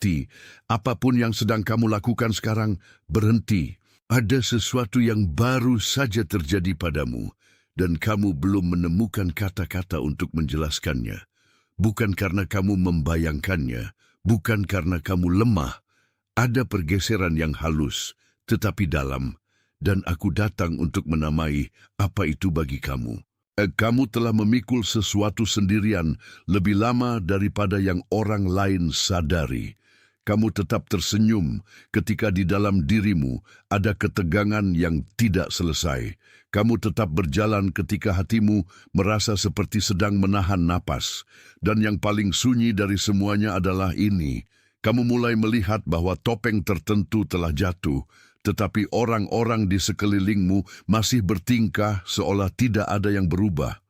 berhenti. Apapun yang sedang kamu lakukan sekarang, berhenti. Ada sesuatu yang baru saja terjadi padamu, dan kamu belum menemukan kata-kata untuk menjelaskannya. Bukan karena kamu membayangkannya, bukan karena kamu lemah. Ada pergeseran yang halus, tetapi dalam, dan aku datang untuk menamai apa itu bagi kamu. Kamu telah memikul sesuatu sendirian lebih lama daripada yang orang lain sadari. Kamu tetap tersenyum ketika di dalam dirimu ada ketegangan yang tidak selesai. Kamu tetap berjalan ketika hatimu merasa seperti sedang menahan napas. Dan yang paling sunyi dari semuanya adalah ini. Kamu mulai melihat bahwa topeng tertentu telah jatuh, tetapi orang-orang di sekelilingmu masih bertingkah seolah tidak ada yang berubah.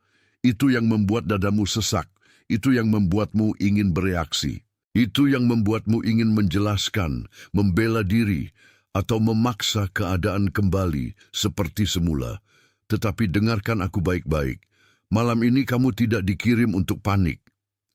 Itu yang membuat dadamu sesak, itu yang membuatmu ingin bereaksi. Itu yang membuatmu ingin menjelaskan, membela diri, atau memaksa keadaan kembali seperti semula. Tetapi dengarkan aku baik-baik. Malam ini kamu tidak dikirim untuk panik.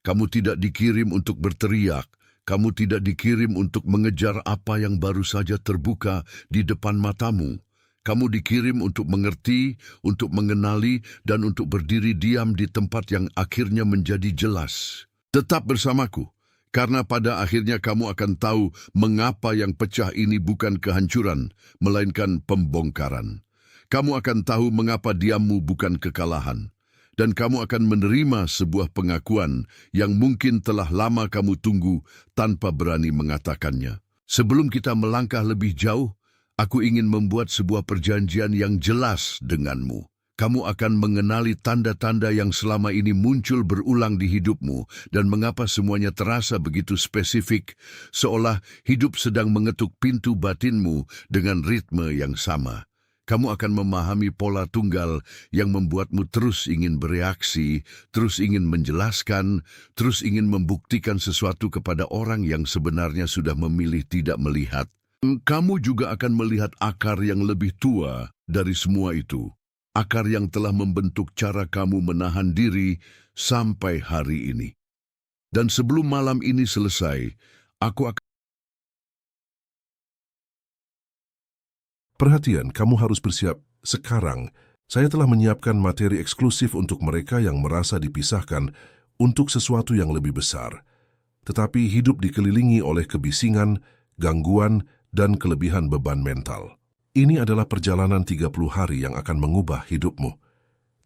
Kamu tidak dikirim untuk berteriak. Kamu tidak dikirim untuk mengejar apa yang baru saja terbuka di depan matamu. Kamu dikirim untuk mengerti, untuk mengenali, dan untuk berdiri diam di tempat yang akhirnya menjadi jelas. Tetap bersamaku, karena pada akhirnya kamu akan tahu mengapa yang pecah ini bukan kehancuran, melainkan pembongkaran. Kamu akan tahu mengapa diammu bukan kekalahan. Dan kamu akan menerima sebuah pengakuan yang mungkin telah lama kamu tunggu tanpa berani mengatakannya. Sebelum kita melangkah lebih jauh, aku ingin membuat sebuah perjanjian yang jelas denganmu. Kamu akan mengenali tanda-tanda yang selama ini muncul berulang di hidupmu dan mengapa semuanya terasa begitu spesifik, seolah hidup sedang mengetuk pintu batinmu dengan ritme yang sama. Kamu akan memahami pola tunggal yang membuatmu terus ingin bereaksi, terus ingin menjelaskan, terus ingin membuktikan sesuatu kepada orang yang sebenarnya sudah memilih tidak melihat. Kamu juga akan melihat akar yang lebih tua dari semua itu. Akar yang telah membentuk cara kamu menahan diri sampai hari ini. Dan sebelum malam ini selesai, aku akan... Perhatian, kamu harus bersiap sekarang. Saya telah menyiapkan materi eksklusif untuk mereka yang merasa dipisahkan untuk sesuatu yang lebih besar. Tetapi hidup dikelilingi oleh kebisingan, gangguan, dan kelebihan beban mental. Ini adalah perjalanan 30 hari yang akan mengubah hidupmu.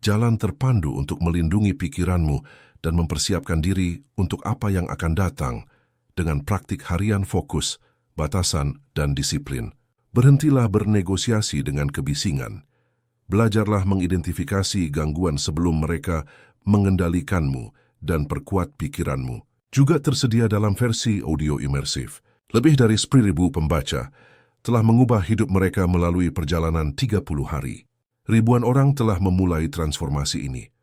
Jalan terpandu untuk melindungi pikiranmu dan mempersiapkan diri untuk apa yang akan datang dengan praktik harian fokus, batasan, dan disiplin. Berhentilah bernegosiasi dengan kebisingan. Belajarlah mengidentifikasi gangguan sebelum mereka mengendalikanmu dan perkuat pikiranmu. Juga tersedia dalam versi audio imersif. Lebih dari 10.000 pembaca telah mengubah hidup mereka melalui perjalanan 30 hari. Ribuan orang telah memulai transformasi ini.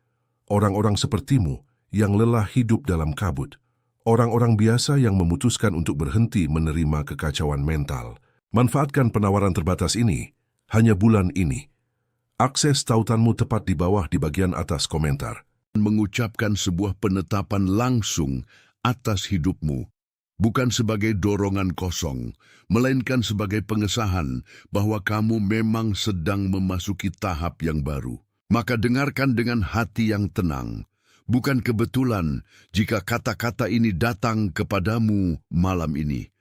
Orang-orang sepertimu yang lelah hidup dalam kabut. Orang-orang biasa yang memutuskan untuk berhenti menerima kekacauan mental. Manfaatkan penawaran terbatas ini, hanya bulan ini. Akses tautanmu tepat di bawah di bagian atas komentar. Mengucapkan sebuah penetapan langsung atas hidupmu, bukan sebagai dorongan kosong, melainkan sebagai pengesahan bahwa kamu memang sedang memasuki tahap yang baru. Maka dengarkan dengan hati yang tenang. Bukan kebetulan jika kata-kata ini datang kepadamu malam ini.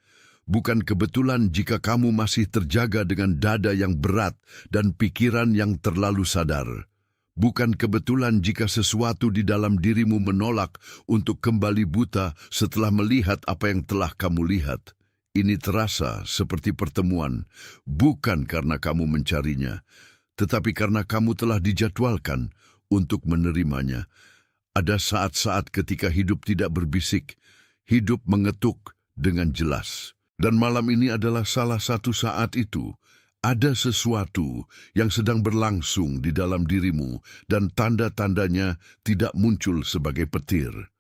Bukan kebetulan jika kamu masih terjaga dengan dada yang berat dan pikiran yang terlalu sadar. Bukan kebetulan jika sesuatu di dalam dirimu menolak untuk kembali buta setelah melihat apa yang telah kamu lihat. Ini terasa seperti pertemuan, bukan karena kamu mencarinya, tetapi karena kamu telah dijadwalkan untuk menerimanya. Ada saat-saat ketika hidup tidak berbisik, hidup mengetuk dengan jelas. Dan malam ini adalah salah satu saat itu. Ada sesuatu yang sedang berlangsung di dalam dirimu dan tanda-tandanya tidak muncul sebagai petir.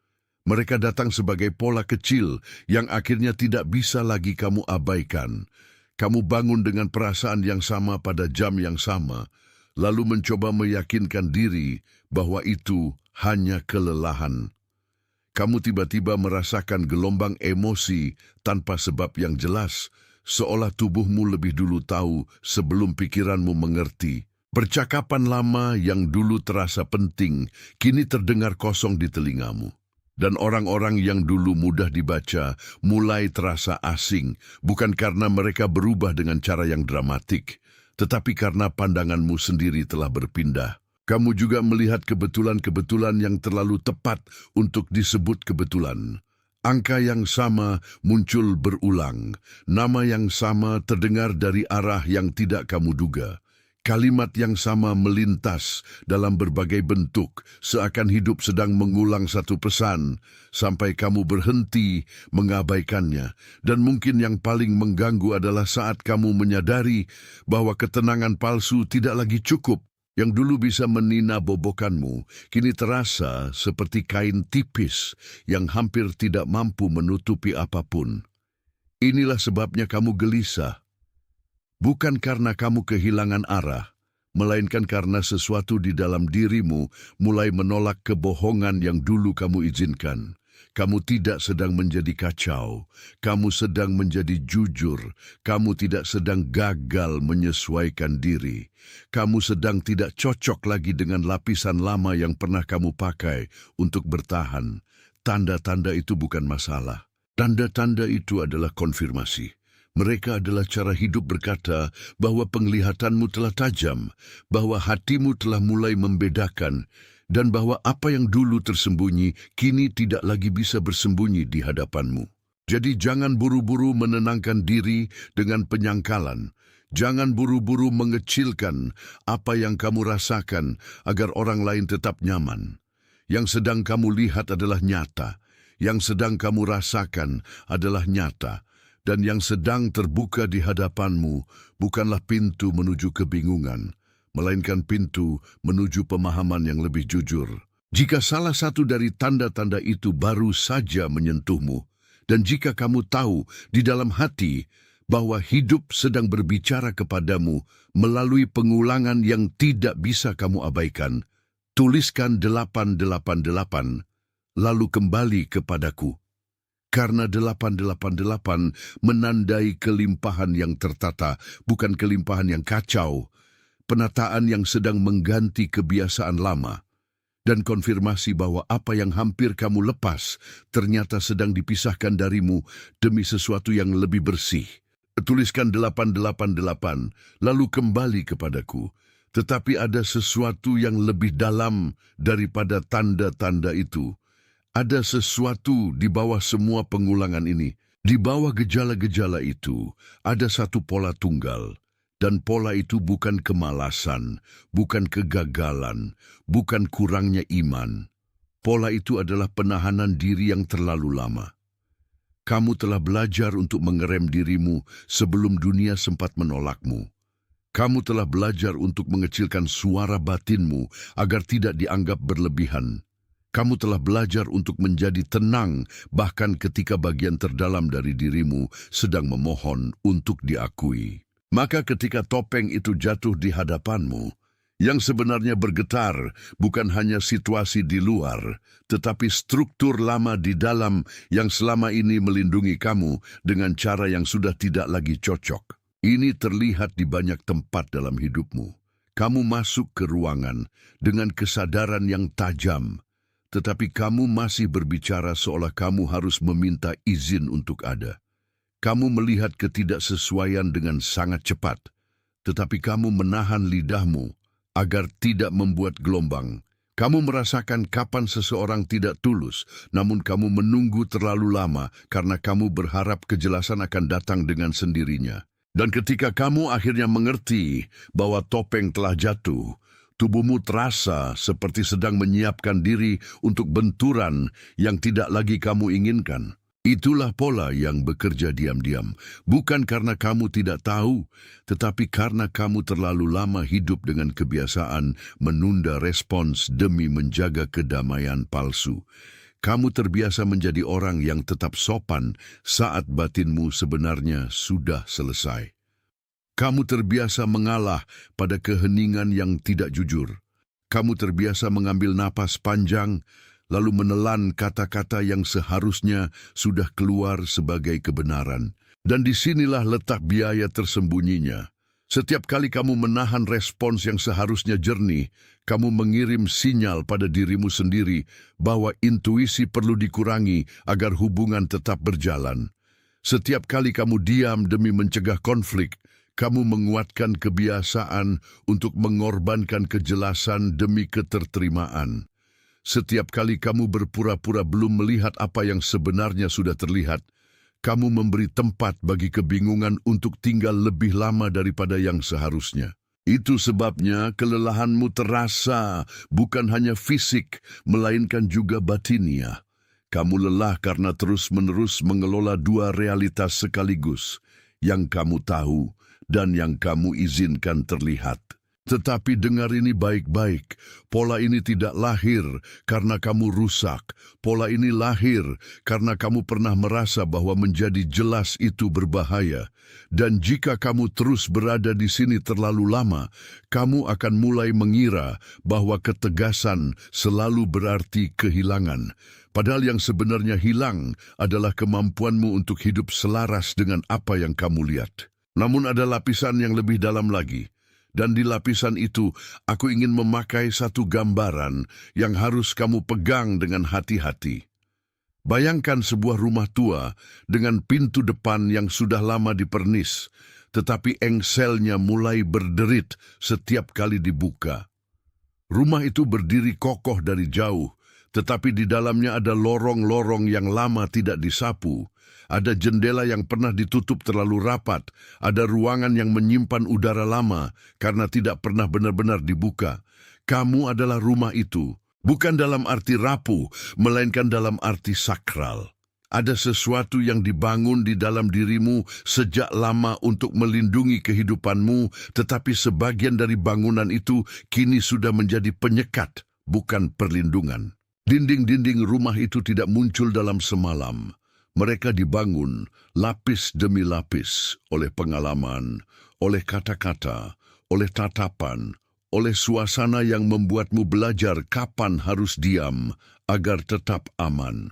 Mereka datang sebagai pola kecil yang akhirnya tidak bisa lagi kamu abaikan. Kamu bangun dengan perasaan yang sama pada jam yang sama, lalu mencoba meyakinkan diri bahwa itu hanya kelelahan. Kamu tiba-tiba merasakan gelombang emosi tanpa sebab yang jelas, seolah tubuhmu lebih dulu tahu sebelum pikiranmu mengerti. Percakapan lama yang dulu terasa penting, kini terdengar kosong di telingamu. Dan orang-orang yang dulu mudah dibaca mulai terasa asing, bukan karena mereka berubah dengan cara yang dramatik, tetapi karena pandanganmu sendiri telah berpindah. Kamu juga melihat kebetulan-kebetulan yang terlalu tepat untuk disebut kebetulan. Angka yang sama muncul berulang, nama yang sama terdengar dari arah yang tidak kamu duga. Kalimat yang sama melintas dalam berbagai bentuk, seakan hidup sedang mengulang satu pesan, sampai kamu berhenti mengabaikannya. Dan mungkin yang paling mengganggu adalah saat kamu menyadari bahwa ketenangan palsu tidak lagi cukup. Yang dulu bisa menina bobokanmu, kini terasa seperti kain tipis yang hampir tidak mampu menutupi apapun. Inilah sebabnya kamu gelisah. Bukan karena kamu kehilangan arah, melainkan karena sesuatu di dalam dirimu mulai menolak kebohongan yang dulu kamu izinkan. Kamu tidak sedang menjadi kacau, kamu sedang menjadi jujur, kamu tidak sedang gagal menyesuaikan diri. Kamu sedang tidak cocok lagi dengan lapisan lama yang pernah kamu pakai untuk bertahan. Tanda-tanda itu bukan masalah. Tanda-tanda itu adalah konfirmasi. Mereka adalah cara hidup berkata bahwa penglihatanmu telah tajam, bahwa hatimu telah mulai membedakan, dan bahwa apa yang dulu tersembunyi kini tidak lagi bisa bersembunyi di hadapanmu. Jadi jangan buru-buru menenangkan diri dengan penyangkalan. Jangan buru-buru mengecilkan apa yang kamu rasakan agar orang lain tetap nyaman. Yang sedang kamu lihat adalah nyata, yang sedang kamu rasakan adalah nyata, dan yang sedang terbuka di hadapanmu bukanlah pintu menuju kebingungan, melainkan pintu menuju pemahaman yang lebih jujur. Jika salah satu dari tanda-tanda itu baru saja menyentuhmu, dan jika kamu tahu di dalam hati bahwa hidup sedang berbicara kepadamu melalui pengulangan yang tidak bisa kamu abaikan, tuliskan 888, lalu kembali kepadaku. Karena 888 menandai kelimpahan yang tertata, bukan kelimpahan yang kacau, penataan yang sedang mengganti kebiasaan lama, dan konfirmasi bahwa apa yang hampir kamu lepas ternyata sedang dipisahkan darimu demi sesuatu yang lebih bersih. Tuliskan 888, lalu kembali kepadaku. Tetapi ada sesuatu yang lebih dalam daripada tanda-tanda itu. Ada sesuatu di bawah semua pengulangan ini. Di bawah gejala-gejala itu, ada satu pola tunggal. Dan pola itu bukan kemalasan, bukan kegagalan, bukan kurangnya iman. Pola itu adalah penahanan diri yang terlalu lama. Kamu telah belajar untuk mengerem dirimu sebelum dunia sempat menolakmu. Kamu telah belajar untuk mengecilkan suara batinmu agar tidak dianggap berlebihan. Kamu telah belajar untuk menjadi tenang bahkan ketika bagian terdalam dari dirimu sedang memohon untuk diakui. Maka ketika topeng itu jatuh di hadapanmu, yang sebenarnya bergetar bukan hanya situasi di luar, tetapi struktur lama di dalam yang selama ini melindungi kamu dengan cara yang sudah tidak lagi cocok. Ini terlihat di banyak tempat dalam hidupmu. Kamu masuk ke ruangan dengan kesadaran yang tajam, tetapi kamu masih berbicara seolah kamu harus meminta izin untuk ada. Kamu melihat ketidaksesuaian dengan sangat cepat, tetapi kamu menahan lidahmu agar tidak membuat gelombang. Kamu merasakan kapan seseorang tidak tulus, namun kamu menunggu terlalu lama karena kamu berharap kejelasan akan datang dengan sendirinya. Dan ketika kamu akhirnya mengerti bahwa topeng telah jatuh, tubuhmu terasa seperti sedang menyiapkan diri untuk benturan yang tidak lagi kamu inginkan. Itulah pola yang bekerja diam-diam, bukan karena kamu tidak tahu, tetapi karena kamu terlalu lama hidup dengan kebiasaan menunda respons demi menjaga kedamaian palsu. Kamu terbiasa menjadi orang yang tetap sopan saat batinmu sebenarnya sudah selesai. Kamu terbiasa mengalah pada keheningan yang tidak jujur. Kamu terbiasa mengambil napas panjang, lalu menelan kata-kata yang seharusnya sudah keluar sebagai kebenaran. Dan disinilah letak biaya tersembunyinya. Setiap kali kamu menahan respons yang seharusnya jernih, kamu mengirim sinyal pada dirimu sendiri bahwa intuisi perlu dikurangi agar hubungan tetap berjalan. Setiap kali kamu diam demi mencegah konflik, kamu menguatkan kebiasaan untuk mengorbankan kejelasan demi keterterimaan. Setiap kali kamu berpura-pura belum melihat apa yang sebenarnya sudah terlihat, kamu memberi tempat bagi kebingungan untuk tinggal lebih lama daripada yang seharusnya. Itu sebabnya kelelahanmu terasa bukan hanya fisik, melainkan juga batiniah. Kamu lelah karena terus-menerus mengelola dua realitas sekaligus, yang kamu tahu dan yang kamu izinkan terlihat. Tetapi dengar ini baik-baik, pola ini tidak lahir karena kamu rusak. Pola ini lahir karena kamu pernah merasa bahwa menjadi jelas itu berbahaya. Dan jika kamu terus berada di sini terlalu lama, kamu akan mulai mengira bahwa ketegasan selalu berarti kehilangan. Padahal yang sebenarnya hilang adalah kemampuanmu untuk hidup selaras dengan apa yang kamu lihat. Namun ada lapisan yang lebih dalam lagi. Dan di lapisan itu, aku ingin memakai satu gambaran yang harus kamu pegang dengan hati-hati. Bayangkan sebuah rumah tua dengan pintu depan yang sudah lama dipernis, tetapi engselnya mulai berderit setiap kali dibuka. Rumah itu berdiri kokoh dari jauh, tetapi di dalamnya ada lorong-lorong yang lama tidak disapu. Ada jendela yang pernah ditutup terlalu rapat, ada ruangan yang menyimpan udara lama karena tidak pernah benar-benar dibuka. Kamu adalah rumah itu, bukan dalam arti rapuh, melainkan dalam arti sakral. Ada sesuatu yang dibangun di dalam dirimu sejak lama untuk melindungi kehidupanmu, tetapi sebagian dari bangunan itu kini sudah menjadi penyekat, bukan perlindungan. Dinding-dinding rumah itu tidak muncul dalam semalam. Mereka dibangun lapis demi lapis oleh pengalaman, oleh kata-kata, oleh tatapan, oleh suasana yang membuatmu belajar kapan harus diam agar tetap aman.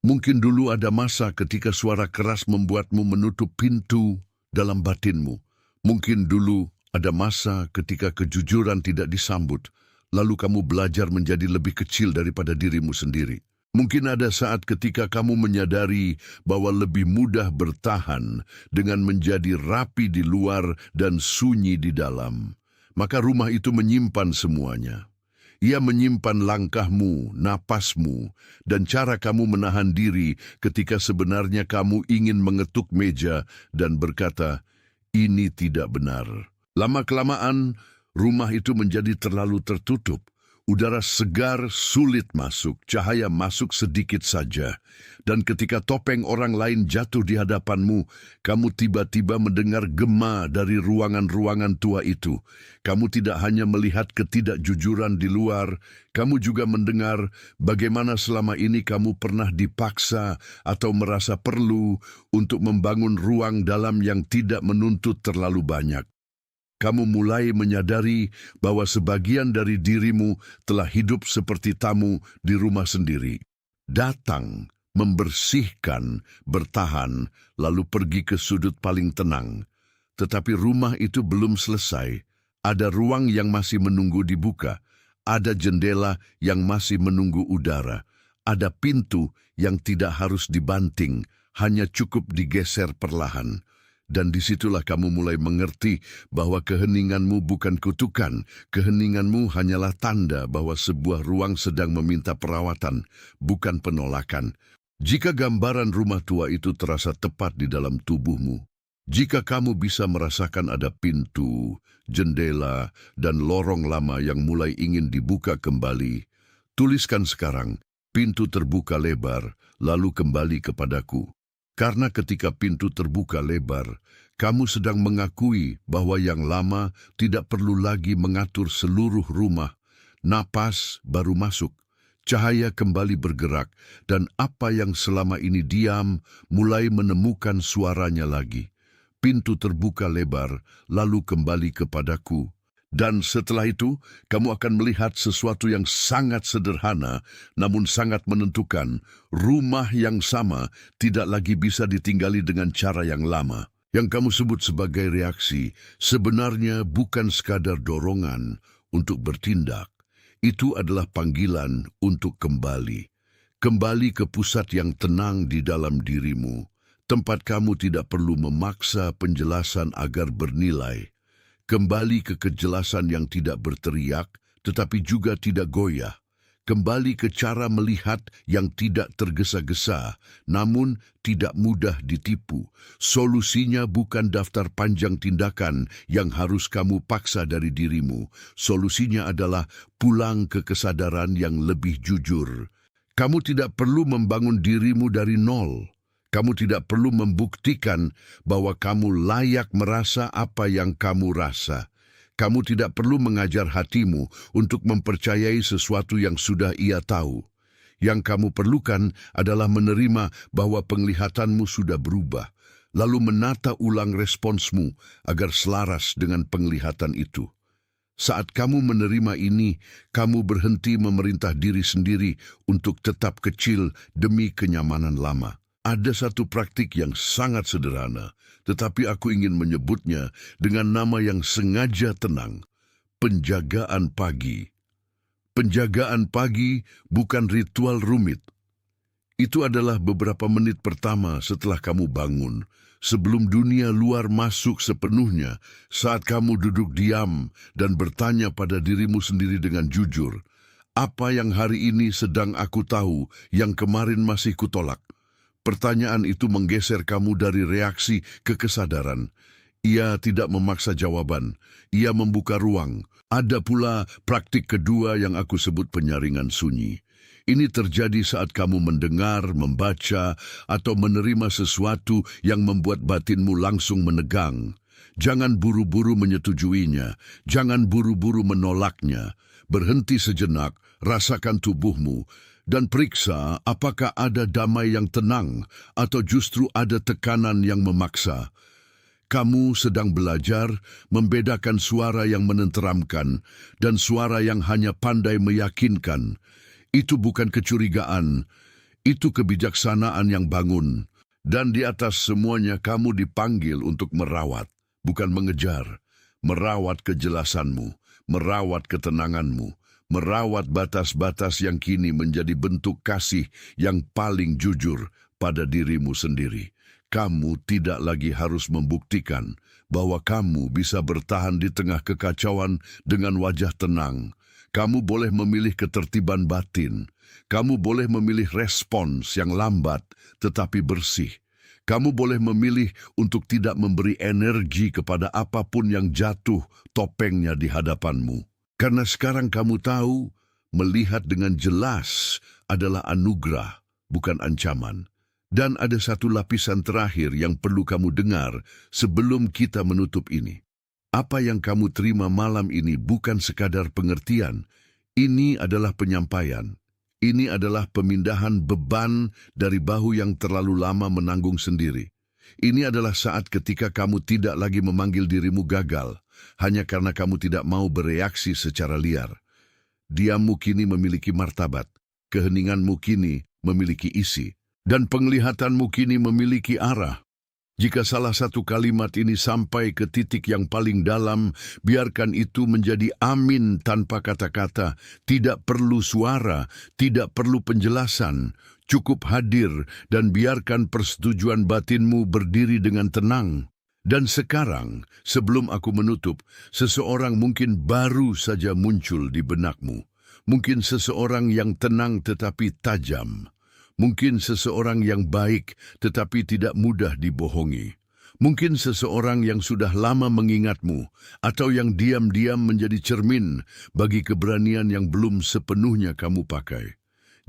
Mungkin dulu ada masa ketika suara keras membuatmu menutup pintu dalam batinmu. Mungkin dulu ada masa ketika kejujuran tidak disambut, lalu kamu belajar menjadi lebih kecil daripada dirimu sendiri. Mungkin ada saat ketika kamu menyadari bahwa lebih mudah bertahan dengan menjadi rapi di luar dan sunyi di dalam. Maka rumah itu menyimpan semuanya. Ia menyimpan langkahmu, napasmu, dan cara kamu menahan diri ketika sebenarnya kamu ingin mengetuk meja dan berkata, "Ini tidak benar." Lama-kelamaan, rumah itu menjadi terlalu tertutup. Udara segar sulit masuk, cahaya masuk sedikit saja. Dan ketika topeng orang lain jatuh di hadapanmu, kamu tiba-tiba mendengar gema dari ruangan-ruangan tua itu. Kamu tidak hanya melihat ketidakjujuran di luar, kamu juga mendengar bagaimana selama ini kamu pernah dipaksa atau merasa perlu untuk membangun ruang dalam yang tidak menuntut terlalu banyak. Kamu mulai menyadari bahwa sebagian dari dirimu telah hidup seperti tamu di rumah sendiri. Datang, membersihkan, bertahan, lalu pergi ke sudut paling tenang. Tetapi rumah itu belum selesai. Ada ruang yang masih menunggu dibuka. Ada jendela yang masih menunggu udara. Ada pintu yang tidak harus dibanting, hanya cukup digeser perlahan. Dan disitulah kamu mulai mengerti bahwa keheninganmu bukan kutukan, keheninganmu hanyalah tanda bahwa sebuah ruang sedang meminta perawatan, bukan penolakan. Jika gambaran rumah tua itu terasa tepat di dalam tubuhmu, jika kamu bisa merasakan ada pintu, jendela, dan lorong lama yang mulai ingin dibuka kembali, tuliskan sekarang, pintu terbuka lebar, lalu kembali kepadaku. Karena ketika pintu terbuka lebar, kamu sedang mengakui bahwa yang lama tidak perlu lagi mengatur seluruh rumah. Napas baru masuk, cahaya kembali bergerak, dan apa yang selama ini diam mulai menemukan suaranya lagi. Pintu terbuka lebar, lalu kembali kepadaku. Dan setelah itu, kamu akan melihat sesuatu yang sangat sederhana, namun sangat menentukan. Rumah yang sama tidak lagi bisa ditinggali dengan cara yang lama. Yang kamu sebut sebagai reaksi sebenarnya bukan sekadar dorongan untuk bertindak. Itu adalah panggilan untuk kembali. Kembali ke pusat yang tenang di dalam dirimu. Tempat kamu tidak perlu memaksa penjelasan agar bernilai. Kembali ke kejelasan yang tidak berteriak, tetapi juga tidak goyah. Kembali ke cara melihat yang tidak tergesa-gesa, namun tidak mudah ditipu. Solusinya bukan daftar panjang tindakan yang harus kamu paksa dari dirimu. Solusinya adalah pulang ke kesadaran yang lebih jujur. Kamu tidak perlu membangun dirimu dari nol. Kamu tidak perlu membuktikan bahwa kamu layak merasa apa yang kamu rasa. Kamu tidak perlu mengajar hatimu untuk mempercayai sesuatu yang sudah ia tahu. Yang kamu perlukan adalah menerima bahwa penglihatanmu sudah berubah, lalu menata ulang responsmu agar selaras dengan penglihatan itu. Saat kamu menerima ini, kamu berhenti memerintah diri sendiri untuk tetap kecil demi kenyamanan lama. Ada satu praktik yang sangat sederhana, tetapi aku ingin menyebutnya dengan nama yang sengaja tenang. Penjagaan pagi. Penjagaan pagi bukan ritual rumit. Itu adalah beberapa menit pertama setelah kamu bangun, sebelum dunia luar masuk sepenuhnya, saat kamu duduk diam dan bertanya pada dirimu sendiri dengan jujur, apa yang hari ini sedang aku tahu yang kemarin masih kutolak? Pertanyaan itu menggeser kamu dari reaksi ke kesadaran. Ia tidak memaksa jawaban, ia membuka ruang. Ada pula praktik kedua yang aku sebut penyaringan sunyi. Ini terjadi saat kamu mendengar, membaca, atau menerima sesuatu yang membuat batinmu langsung menegang. Jangan buru-buru menyetujuinya, jangan buru-buru menolaknya. Berhenti sejenak, rasakan tubuhmu, dan periksa apakah ada damai yang tenang atau justru ada tekanan yang memaksa. Kamu sedang belajar membedakan suara yang menenteramkan dan suara yang hanya pandai meyakinkan. Itu bukan kecurigaan, itu kebijaksanaan yang bangun. Dan di atas semuanya kamu dipanggil untuk merawat, bukan mengejar. Merawat kejelasanmu, merawat ketenanganmu, merawat batas-batas yang kini menjadi bentuk kasih yang paling jujur pada dirimu sendiri. Kamu tidak lagi harus membuktikan bahwa kamu bisa bertahan di tengah kekacauan dengan wajah tenang. Kamu boleh memilih ketertiban batin. Kamu boleh memilih respons yang lambat tetapi bersih. Kamu boleh memilih untuk tidak memberi energi kepada apapun yang jatuh topengnya di hadapanmu. Karena sekarang kamu tahu, melihat dengan jelas adalah anugerah, bukan ancaman. Dan ada satu lapisan terakhir yang perlu kamu dengar sebelum kita menutup ini. Apa yang kamu terima malam ini bukan sekadar pengertian. Ini adalah penyampaian. Ini adalah pemindahan beban dari bahu yang terlalu lama menanggung sendiri. Ini adalah saat ketika kamu tidak lagi memanggil dirimu gagal, hanya karena kamu tidak mau bereaksi secara liar. Diammu kini memiliki martabat, keheninganmu kini memiliki isi, dan penglihatanmu kini memiliki arah. Jika salah satu kalimat ini sampai ke titik yang paling dalam, biarkan itu menjadi amin tanpa kata-kata. Tidak perlu suara, tidak perlu penjelasan. Cukup hadir dan biarkan persetujuan batinmu berdiri dengan tenang. Dan sekarang, sebelum aku menutup, seseorang mungkin baru saja muncul di benakmu. Mungkin seseorang yang tenang tetapi tajam. Mungkin seseorang yang baik tetapi tidak mudah dibohongi. Mungkin seseorang yang sudah lama mengingatmu atau yang diam-diam menjadi cermin bagi keberanian yang belum sepenuhnya kamu pakai.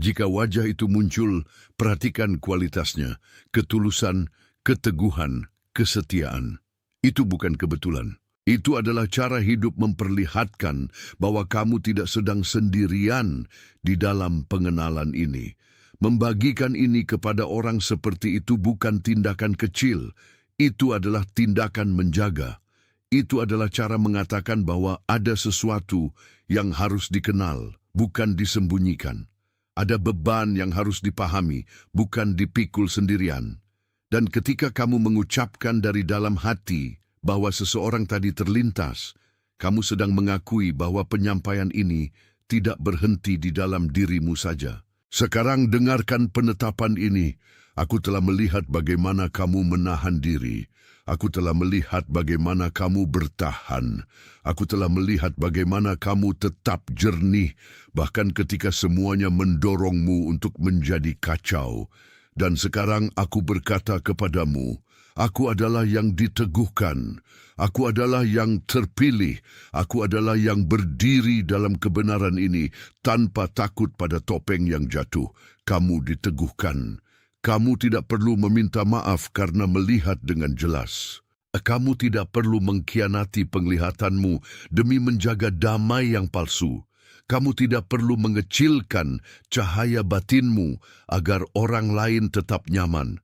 Jika wajah itu muncul, perhatikan kualitasnya, ketulusan, keteguhan, kesetiaan. Itu bukan kebetulan. Itu adalah cara hidup memperlihatkan bahwa kamu tidak sedang sendirian di dalam pengenalan ini. Membagikan ini kepada orang seperti itu bukan tindakan kecil. Itu adalah tindakan menjaga. Itu adalah cara mengatakan bahwa ada sesuatu yang harus dikenal, bukan disembunyikan. Ada beban yang harus dipahami, bukan dipikul sendirian. Dan ketika kamu mengucapkan dari dalam hati bahwa seseorang tadi terlintas, kamu sedang mengakui bahwa penyampaian ini tidak berhenti di dalam dirimu saja. Sekarang dengarkan penetapan ini. Aku telah melihat bagaimana kamu menahan diri. Aku telah melihat bagaimana kamu bertahan. Aku telah melihat bagaimana kamu tetap jernih, bahkan ketika semuanya mendorongmu untuk menjadi kacau. Dan sekarang aku berkata kepadamu, aku adalah yang diteguhkan. Aku adalah yang terpilih. Aku adalah yang berdiri dalam kebenaran ini tanpa takut pada topeng yang jatuh. Kamu diteguhkan. Kamu tidak perlu meminta maaf karena melihat dengan jelas. Kamu tidak perlu mengkhianati penglihatanmu demi menjaga damai yang palsu. Kamu tidak perlu mengecilkan cahaya batinmu agar orang lain tetap nyaman.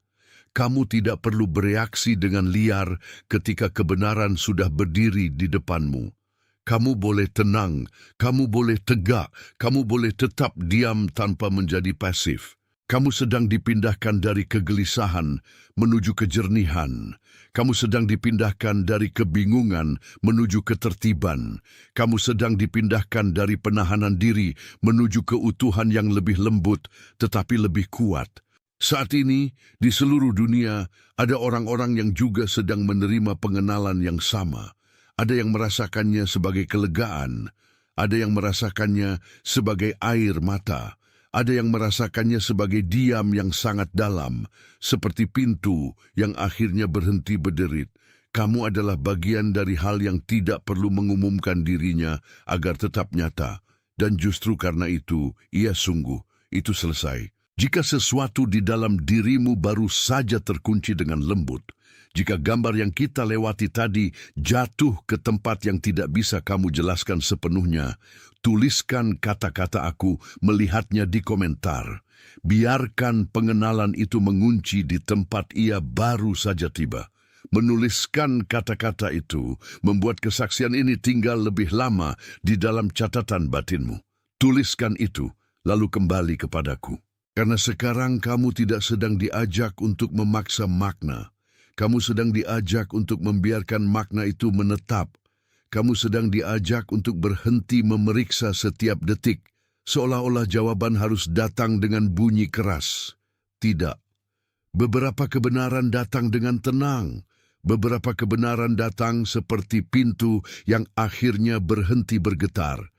Kamu tidak perlu bereaksi dengan liar ketika kebenaran sudah berdiri di depanmu. Kamu boleh tenang, kamu boleh tegak, kamu boleh tetap diam tanpa menjadi pasif. Kamu sedang dipindahkan dari kegelisahan menuju kejernihan. Kamu sedang dipindahkan dari kebingungan menuju ketertiban. Kamu sedang dipindahkan dari penahanan diri menuju keutuhan yang lebih lembut tetapi lebih kuat. Saat ini, di seluruh dunia, ada orang-orang yang juga sedang menerima pengenalan yang sama. Ada yang merasakannya sebagai kelegaan, ada yang merasakannya sebagai air mata, ada yang merasakannya sebagai diam yang sangat dalam, seperti pintu yang akhirnya berhenti berderit. Kamu adalah bagian dari hal yang tidak perlu mengumumkan dirinya agar tetap nyata. Dan justru karena itu, itu selesai. Jika sesuatu di dalam dirimu baru saja terkunci dengan lembut, jika gambar yang kita lewati tadi jatuh ke tempat yang tidak bisa kamu jelaskan sepenuhnya, tuliskan kata-kata aku melihatnya di komentar. Biarkan pengenalan itu mengunci di tempat ia baru saja tiba. Menuliskan kata-kata itu membuat kesaksian ini tinggal lebih lama di dalam catatan batinmu. Tuliskan itu, lalu kembali kepadaku. Karena sekarang kamu tidak sedang diajak untuk memaksa makna. Kamu sedang diajak untuk membiarkan makna itu menetap. Kamu sedang diajak untuk berhenti memeriksa setiap detik, seolah-olah jawaban harus datang dengan bunyi keras. Tidak. Beberapa kebenaran datang dengan tenang. Beberapa kebenaran datang seperti pintu yang akhirnya berhenti bergetar.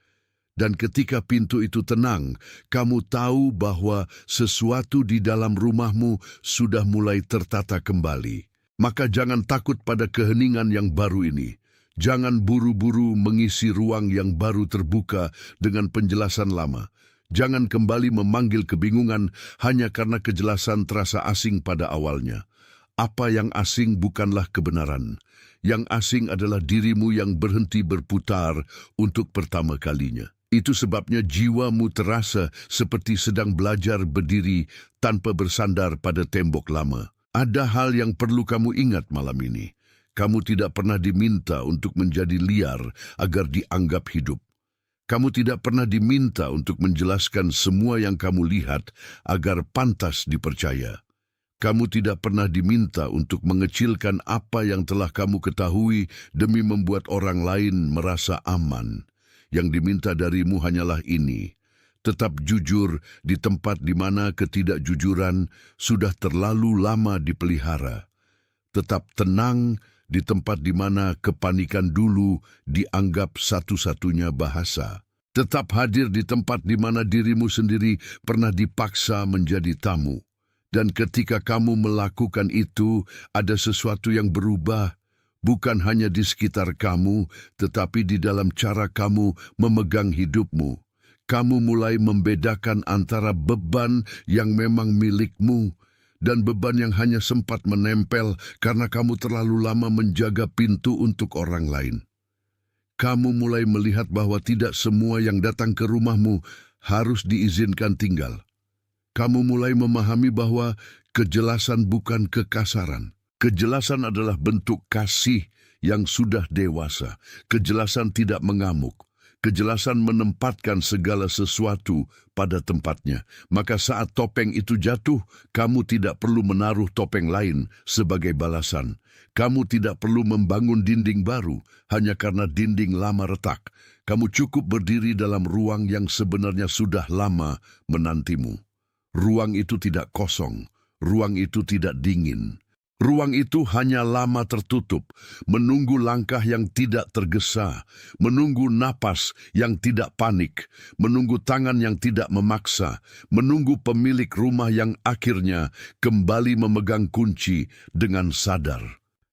Dan ketika pintu itu tenang, kamu tahu bahwa sesuatu di dalam rumahmu sudah mulai tertata kembali. Maka jangan takut pada keheningan yang baru ini. Jangan buru-buru mengisi ruang yang baru terbuka dengan penjelasan lama. Jangan kembali memanggil kebingungan hanya karena kejelasan terasa asing pada awalnya. Apa yang asing bukanlah kebenaran. Yang asing adalah dirimu yang berhenti berputar untuk pertama kalinya. Itu sebabnya jiwamu terasa seperti sedang belajar berdiri tanpa bersandar pada tembok lama. Ada hal yang perlu kamu ingat malam ini. Kamu tidak pernah diminta untuk menjadi liar agar dianggap hidup. Kamu tidak pernah diminta untuk menjelaskan semua yang kamu lihat agar pantas dipercaya. Kamu tidak pernah diminta untuk mengecilkan apa yang telah kamu ketahui demi membuat orang lain merasa aman. Yang diminta darimu hanyalah ini. Tetap jujur di tempat di mana ketidakjujuran sudah terlalu lama dipelihara. Tetap tenang di tempat di mana kepanikan dulu dianggap satu-satunya bahasa. Tetap hadir di tempat di mana dirimu sendiri pernah dipaksa menjadi tamu. Dan ketika kamu melakukan itu, ada sesuatu yang berubah. Bukan hanya di sekitar kamu, tetapi di dalam cara kamu memegang hidupmu. Kamu mulai membedakan antara beban yang memang milikmu dan beban yang hanya sempat menempel karena kamu terlalu lama menjaga pintu untuk orang lain. Kamu mulai melihat bahwa tidak semua yang datang ke rumahmu harus diizinkan tinggal. Kamu mulai memahami bahwa kejelasan bukan kekasaran. Kejelasan adalah bentuk kasih yang sudah dewasa, kejelasan tidak mengamuk, kejelasan menempatkan segala sesuatu pada tempatnya. Maka saat topeng itu jatuh, kamu tidak perlu menaruh topeng lain sebagai balasan. Kamu tidak perlu membangun dinding baru hanya karena dinding lama retak. Kamu cukup berdiri dalam ruang yang sebenarnya sudah lama menantimu. Ruang itu tidak kosong, ruang itu tidak dingin. Ruang itu hanya lama tertutup, menunggu langkah yang tidak tergesa, menunggu napas yang tidak panik, menunggu tangan yang tidak memaksa, menunggu pemilik rumah yang akhirnya kembali memegang kunci dengan sadar.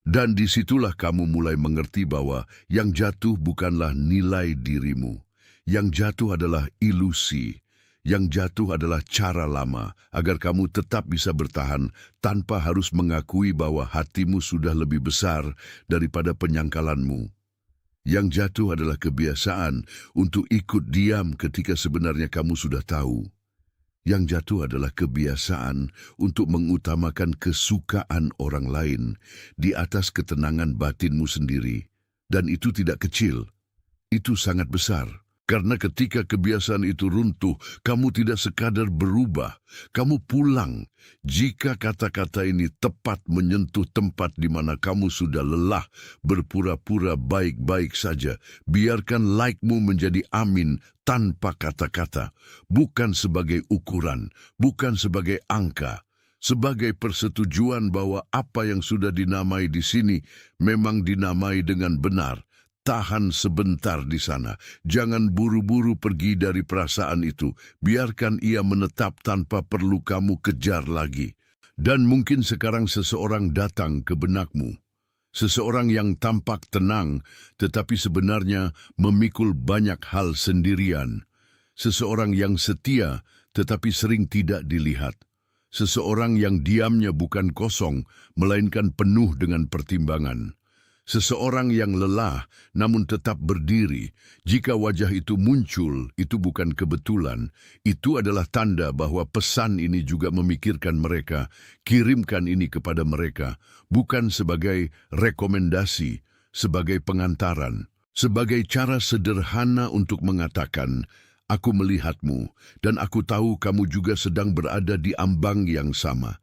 Dan disitulah kamu mulai mengerti bahwa yang jatuh bukanlah nilai dirimu. Yang jatuh adalah ilusi. Yang jatuh adalah cara lama agar kamu tetap bisa bertahan tanpa harus mengakui bahwa hatimu sudah lebih besar daripada penyangkalanmu. Yang jatuh adalah kebiasaan untuk ikut diam ketika sebenarnya kamu sudah tahu. Yang jatuh adalah kebiasaan untuk mengutamakan kesukaan orang lain di atas ketenangan batinmu sendiri. Dan itu tidak kecil, itu sangat besar. Karena ketika kebiasaan itu runtuh, kamu tidak sekadar berubah, kamu pulang. Jika kata-kata ini tepat menyentuh tempat di mana kamu sudah lelah berpura-pura baik-baik saja, biarkan like-mu menjadi amin tanpa kata-kata, bukan sebagai ukuran, bukan sebagai angka, sebagai persetujuan bahwa apa yang sudah dinamai di sini memang dinamai dengan benar. Tahan sebentar di sana. Jangan buru-buru pergi dari perasaan itu. Biarkan ia menetap tanpa perlu kamu kejar lagi. Dan mungkin sekarang seseorang datang ke benakmu. Seseorang yang tampak tenang, tetapi sebenarnya memikul banyak hal sendirian. Seseorang yang setia, tetapi sering tidak dilihat. Seseorang yang diamnya bukan kosong, melainkan penuh dengan pertimbangan. Seseorang yang lelah namun tetap berdiri. Jika wajah itu muncul, itu bukan kebetulan. Itu adalah tanda bahwa pesan ini juga memikirkan mereka. Kirimkan ini kepada mereka, bukan sebagai rekomendasi, sebagai pengantaran, sebagai cara sederhana untuk mengatakan, "Aku melihatmu, dan aku tahu kamu juga sedang berada di ambang yang sama."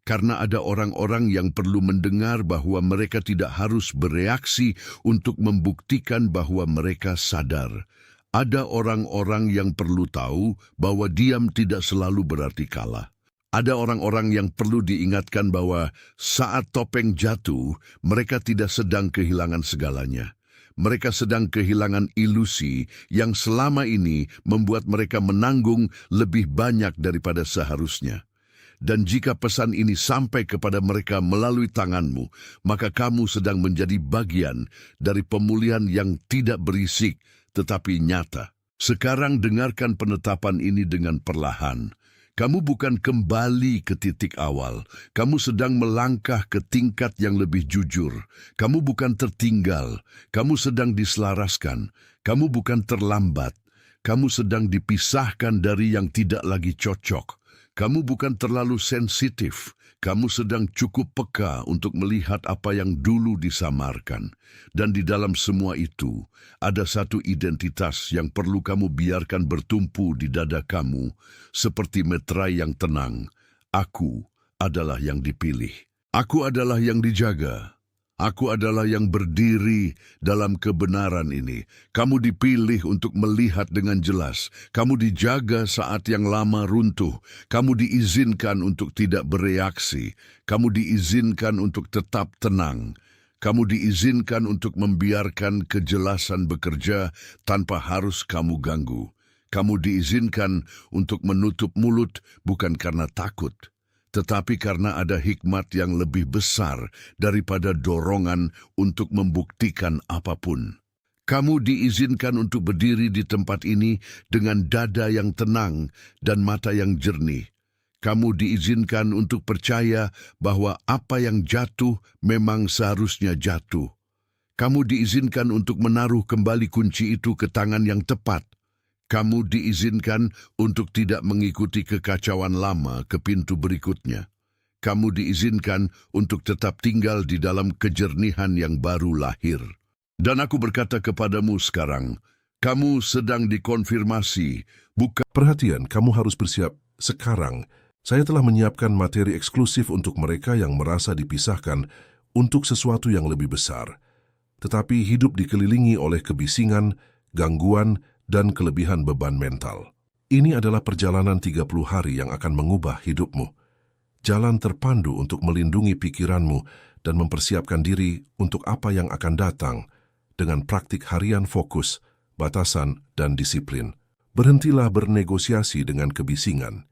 Karena ada orang-orang yang perlu mendengar bahwa mereka tidak harus bereaksi untuk membuktikan bahwa mereka sadar. Ada orang-orang yang perlu tahu bahwa diam tidak selalu berarti kalah. Ada orang-orang yang perlu diingatkan bahwa saat topeng jatuh, mereka tidak sedang kehilangan segalanya. Mereka sedang kehilangan ilusi yang selama ini membuat mereka menanggung lebih banyak daripada seharusnya. Dan jika pesan ini sampai kepada mereka melalui tanganmu, maka kamu sedang menjadi bagian dari pemulihan yang tidak berisik, tetapi nyata. Sekarang dengarkan penetapan ini dengan perlahan. Kamu bukan kembali ke titik awal. Kamu sedang melangkah ke tingkat yang lebih jujur. Kamu bukan tertinggal. Kamu sedang diselaraskan. Kamu bukan terlambat. Kamu sedang dipisahkan dari yang tidak lagi cocok. Kamu bukan terlalu sensitif. Kamu sedang cukup peka untuk melihat apa yang dulu disamarkan. Dan di dalam semua itu, ada satu identitas yang perlu kamu biarkan bertumpu di dada kamu, seperti meterai yang tenang. Aku adalah yang dipilih. Aku adalah yang dijaga. Aku adalah yang berdiri dalam kebenaran ini. Kamu dipilih untuk melihat dengan jelas. Kamu dijaga saat yang lama runtuh. Kamu diizinkan untuk tidak bereaksi. Kamu diizinkan untuk tetap tenang. Kamu diizinkan untuk membiarkan kejelasan bekerja tanpa harus kamu ganggu. Kamu diizinkan untuk menutup mulut bukan karena takut, tetapi karena ada hikmat yang lebih besar daripada dorongan untuk membuktikan apapun. Kamu diizinkan untuk berdiri di tempat ini dengan dada yang tenang dan mata yang jernih. Kamu diizinkan untuk percaya bahwa apa yang jatuh memang seharusnya jatuh. Kamu diizinkan untuk menaruh kembali kunci itu ke tangan yang tepat. Kamu diizinkan untuk tidak mengikuti kekacauan lama ke pintu berikutnya. kamu diizinkan untuk tetap tinggal di dalam kejernihan yang baru lahir. Dan aku berkata kepadamu sekarang, kamu sedang dikonfirmasi, bukan Perhatian, kamu harus bersiap. Sekarang, saya telah menyiapkan materi eksklusif untuk mereka yang merasa dipisahkan untuk sesuatu yang lebih besar, tetapi hidup dikelilingi oleh kebisingan, gangguan, dan kelebihan beban mental. Ini adalah perjalanan 30 hari yang akan mengubah hidupmu. Jalan terpandu untuk melindungi pikiranmu dan mempersiapkan diri untuk apa yang akan datang dengan praktik harian fokus, batasan, dan disiplin. Berhentilah bernegosiasi dengan kebisingan.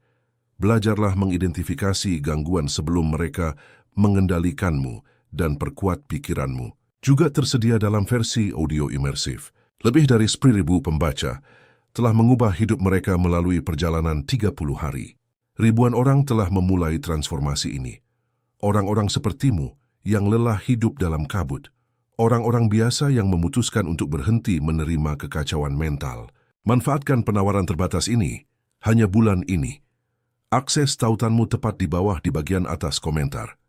Belajarlah mengidentifikasi gangguan sebelum mereka mengendalikanmu dan perkuat pikiranmu. Juga tersedia dalam versi audio imersif. Lebih dari 10.000 pembaca telah mengubah hidup mereka melalui perjalanan 30 hari. Ribuan orang telah memulai transformasi ini. Orang-orang sepertimu yang lelah hidup dalam kabut. Orang-orang biasa yang memutuskan untuk berhenti menerima kekacauan mental. Manfaatkan penawaran terbatas ini hanya bulan ini. Akses tautanmu tepat di bawah di bagian atas komentar.